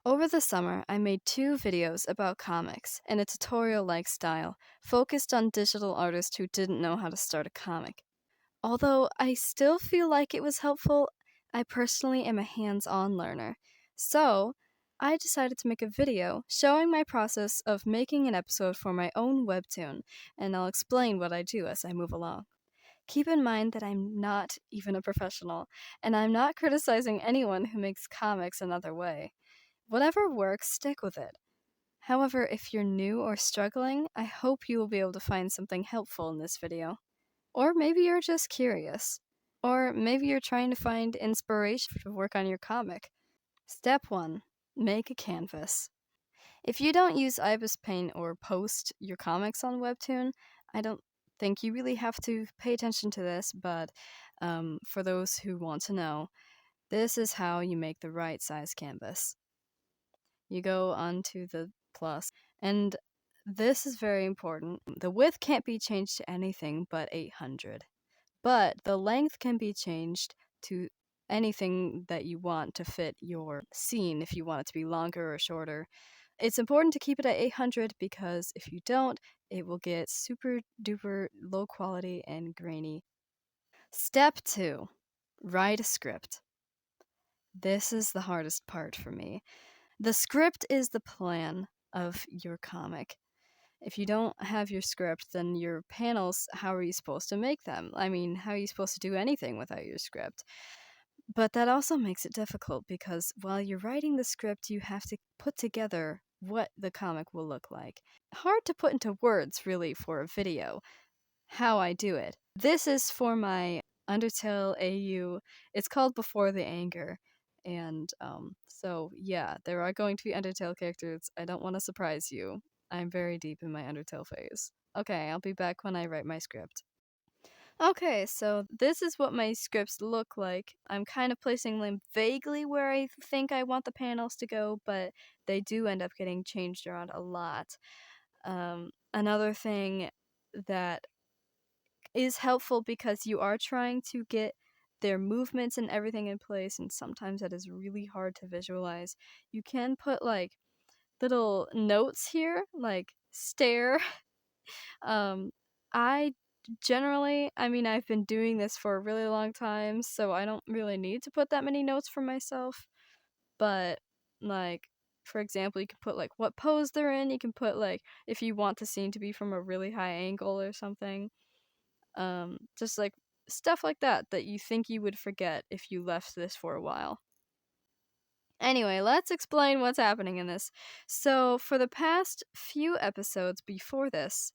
Over the summer, I made 2 videos about comics in a tutorial-like style, focused on digital artists who didn't know how to start a comic. Although I still feel like it was helpful, I personally am a hands-on learner. So, I decided to make a video showing my process of making an episode for my own webtoon, and I'll explain what I do as I move along. Keep in mind that I'm not even a professional, and I'm not criticizing anyone who makes comics another way. Whatever works, stick with it. However, if you're new or struggling, I hope you will be able to find something helpful in this video. Or maybe you're just curious. Or maybe you're trying to find inspiration to work on your comic. Step 1. Make a canvas. If you don't use Ibispaint or post your comics on Webtoon, I don't think you really have to pay attention to this, but for those who want to know, this is how you make the right size canvas. You go onto the plus, and this is very important. The width can't be changed to anything but 800, but the length can be changed to anything that you want to fit your scene if you want it to be longer or shorter. It's important to keep it at 800 because if you don't, it will get super duper low quality and grainy. Step 2. Write a script. This is the hardest part for me. The script is the plan of your comic. If you don't have your script, then your panels, how are you supposed to make them? I mean, how are you supposed to do anything without your script? But that also makes it difficult because while you're writing the script, you have to put together what the comic will look like. Hard to put into words, really, for a video, how I do it. This is for my Undertale AU. It's called Before the Anger. And so, yeah, there are going to be Undertale characters. I don't want to surprise you. I'm very deep in my Undertale phase. Okay, I'll be back when I write my script. Okay, so this is what my scripts look like. I'm kind of placing them vaguely where I think I want the panels to go, but they do end up getting changed around a lot. Another thing that is helpful because you are trying to get their movements and everything in place, and sometimes that is really hard to visualize. You can put like little notes here, like stare. I generally, I mean, I've been doing this for a really long time, so I don't really need to put that many notes for myself. But, like, for example, you can put like what pose they're in. You can put like if you want the scene to be from a really high angle or something. Just like stuff like that that you think you would forget if you left this for a while. Anyway, let's explain what's happening in this. So, for the past few episodes before this,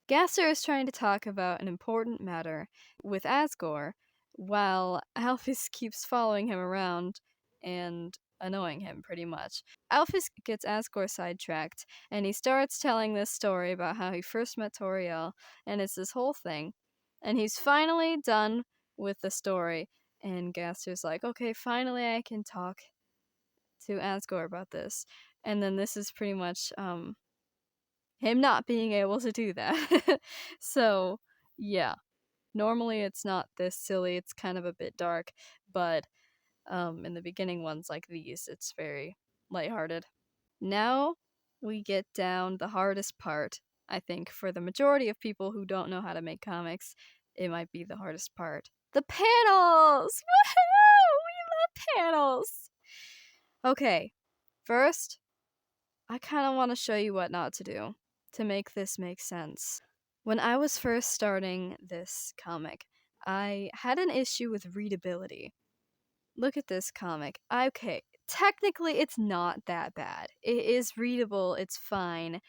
Gasser is trying to talk about an important matter with Asgore, while Alphys keeps following him around and annoying him pretty much. Alphys gets Asgore sidetracked, and he starts telling this story about how he first met Toriel, and it's this whole thing. And he's finally done with the story, and Gasser's like, okay, finally I can talk to Asgore about this. And then this is pretty much him not being able to do that. So, yeah. Normally it's not this silly, it's kind of a bit dark, but in the beginning ones like these, it's very lighthearted. Now we get down the hardest part, I think, for the majority of people who don't know how to make comics. It might be the hardest part. The panels! Woohoo! We love panels! Okay, first, I kind of want to show you what not to do to make this make sense. When I was first starting this comic, I had an issue with readability. Look at this comic. Okay, technically it's not that bad. It is readable, it's fine.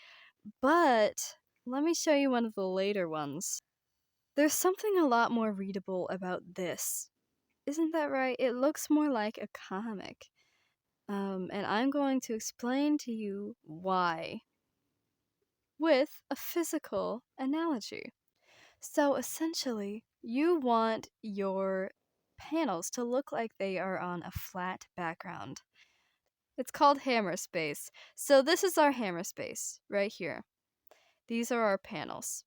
But let me show you one of the later ones. There's something a lot more readable about this. Isn't that right? It looks more like a comic. And I'm going to explain to you why with a physical analogy. So essentially, you want your panels to look like they are on a flat background. It's called hammer space. So this is our hammer space right here. These are our panels.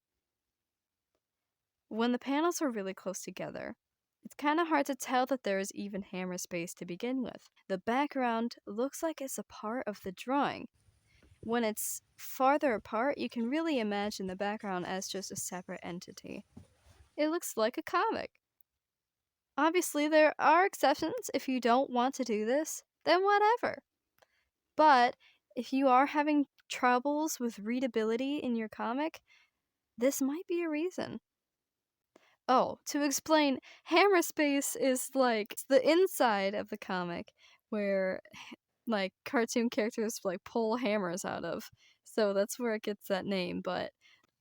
When the panels are really close together, It's kind of hard to tell that there is even hammer space to begin with. The background looks like it's a part of the drawing. When it's farther apart, you can really imagine the background as just a separate entity. It looks like a comic. Obviously, there are exceptions. If you don't want to do this, then whatever. But if you are having troubles with readability in your comic, this might be a reason. Oh, to explain, hammer space is like the inside of the comic where like cartoon characters like pull hammers out of. So that's where it gets that name, but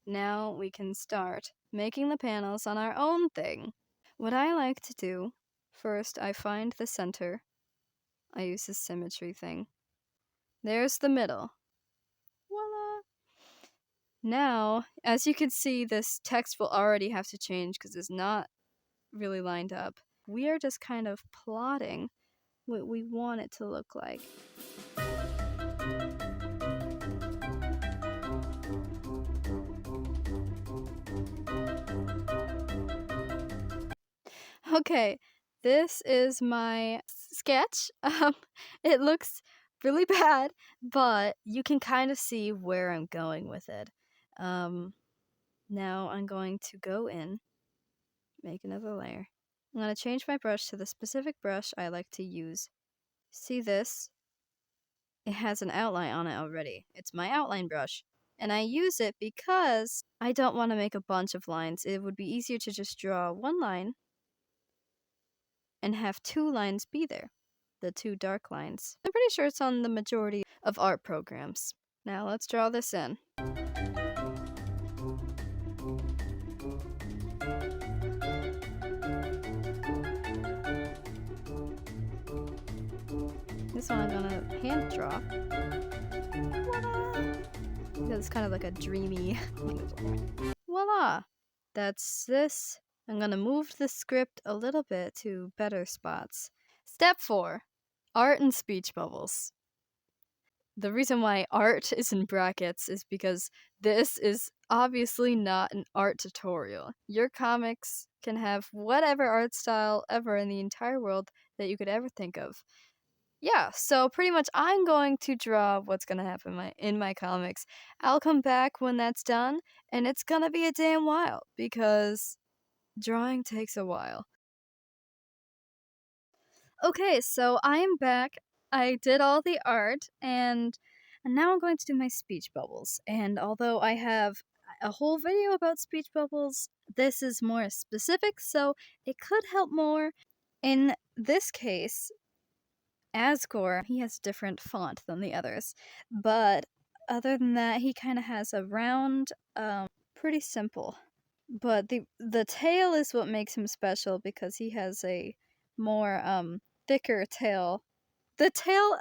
now we can start making the panels on our own thing. What I like to do, first I find the center. I use this symmetry thing. There's the middle. Voila! Now, as you can see, this text will already have to change because it's not really lined up. We are just kind of plotting what we want it to look like. Okay, this is my sketch. It looks really bad, but you can kind of see where I'm going with it. Now I'm going to go in, make another layer. I'm going to change my brush to the specific brush I like to use. See this? It has an outline on it already. It's my outline brush. And I use it because I don't want to make a bunch of lines. It would be easier to just draw one line and have two lines be there. The two dark lines. I'm pretty sure it's on the majority of art programs. Now let's draw this in. This one I'm gonna hand draw. Because it's kind of like a dreamy. Voila! That's this. I'm gonna move the script a little bit to better spots. Step 4. Art and speech bubbles. The reason why art is in brackets is because this is obviously not an art tutorial. Your comics can have whatever art style ever in the entire world that you could ever think of. Yeah, so pretty much I'm going to draw what's gonna happen in my comics. I'll come back when that's done, and it's gonna be a damn while, because drawing takes a while. Okay, so I am back. I did all the art, and now I'm going to do my speech bubbles. And although I have a whole video about speech bubbles, this is more specific, so it could help more. In this case, Asgore, he has a different font than the others, but other than that, he kind of has a round, pretty simple. But the tail is what makes him special because he has a more thicker tail. The tail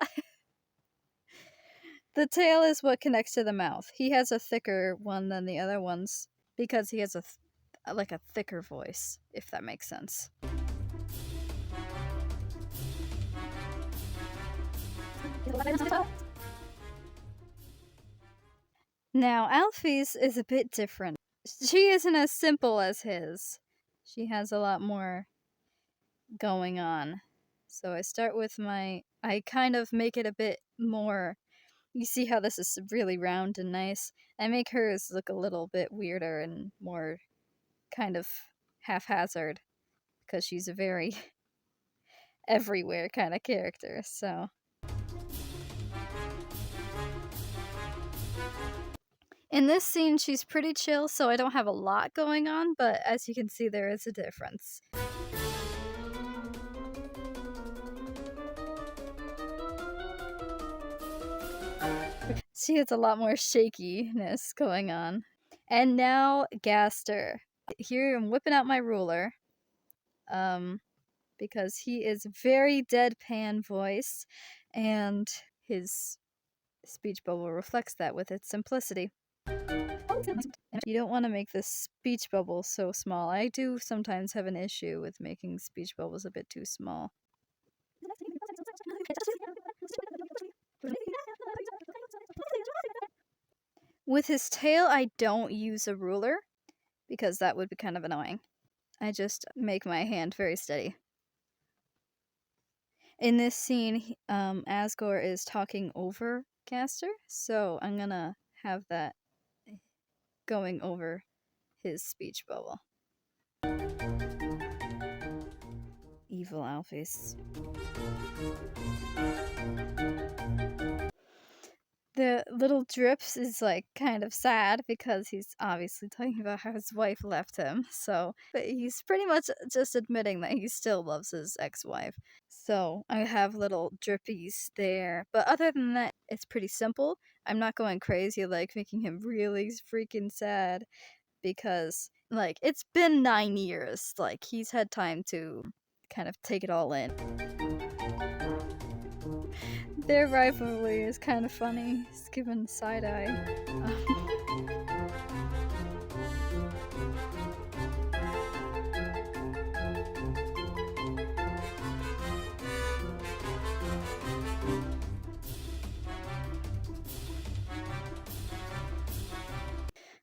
the tail is what connects to the mouth. He has a thicker one than the other ones because he has like a thicker voice, if that makes sense. Now, Alfie's is a bit different. She isn't as simple as his. She has a lot more going on. So I start with I kind of make it a bit more. You see how this is really round and nice? I make hers look a little bit weirder and more kind of haphazard because she's a very everywhere kind of character, so. In this scene, she's pretty chill, so I don't have a lot going on, but as you can see, there is a difference. She has a lot more shakiness going on. And now, Gaster. Here I'm whipping out my ruler. Because he is very deadpan voice, and his speech bubble reflects that with its simplicity. You don't want to make this speech bubble so small. I do sometimes have an issue with making speech bubbles a bit too small. With his tail, I don't use a ruler, because that would be kind of annoying. I just make my hand very steady. In this scene, Asgore is talking over Caster, so I'm gonna have that going over his speech bubble. Evil Alphys. The little drips is like kind of sad because he's obviously talking about how his wife left him. So, but he's pretty much just admitting that he still loves his ex-wife. So I have little drippies there. But other than that, it's pretty simple. I'm not going crazy like making him really freaking sad because like it's been 9 years. Like he's had time to kind of take it all in. Their rivalry is kind of funny. He's given side eye.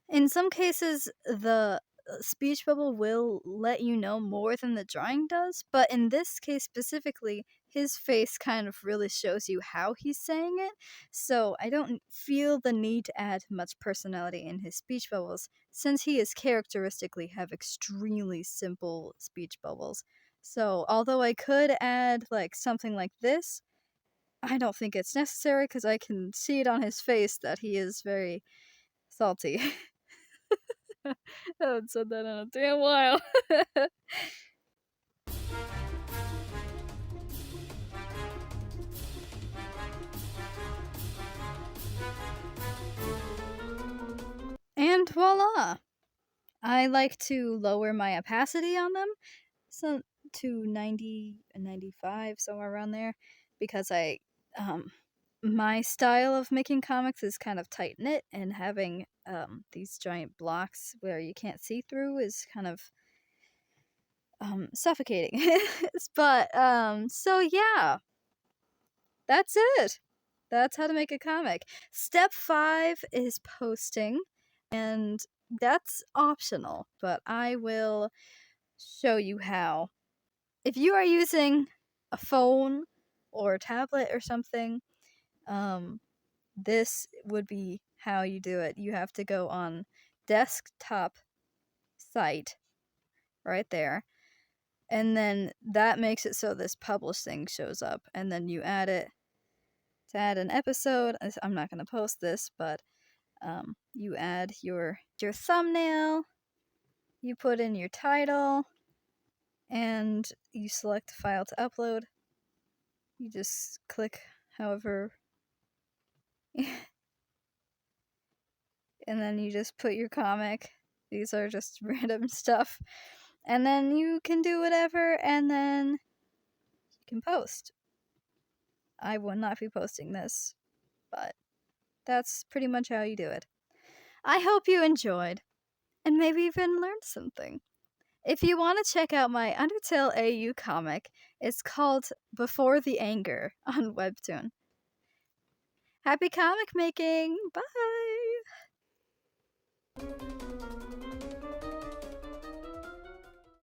In some cases, the speech bubble will let you know more than the drawing does, but in this case specifically, his face kind of really shows you how he's saying it, so I don't feel the need to add much personality in his speech bubbles, since he is characteristically have extremely simple speech bubbles. So, although I could add like something like this, I don't think it's necessary because I can see it on his face that he is very salty. I haven't said that in a damn while. And voila! I like to lower my opacity on them so to 90 and 95, somewhere around there, because my style of making comics is kind of tight knit, and having these giant blocks where you can't see through is kind of suffocating. But so yeah, that's it. That's how to make a comic. Step 5 is posting, and that's optional, but I will show you how. If you are using a phone or a tablet or something, this would be how you do it. You have to go on desktop site right there, and then that makes it so this publish thing shows up, and then you add it to add an episode. I'm not going to post this, but you add your thumbnail, you put in your title, and you select the file to upload. You just click however, and then you just put your comic. These are just random stuff. And then you can do whatever, and then you can post. I will not be posting this, but that's pretty much how you do it. I hope you enjoyed, and maybe even learned something. If you want to check out my Undertale AU comic, it's called Before the Anger on Webtoon. Happy comic making! Bye!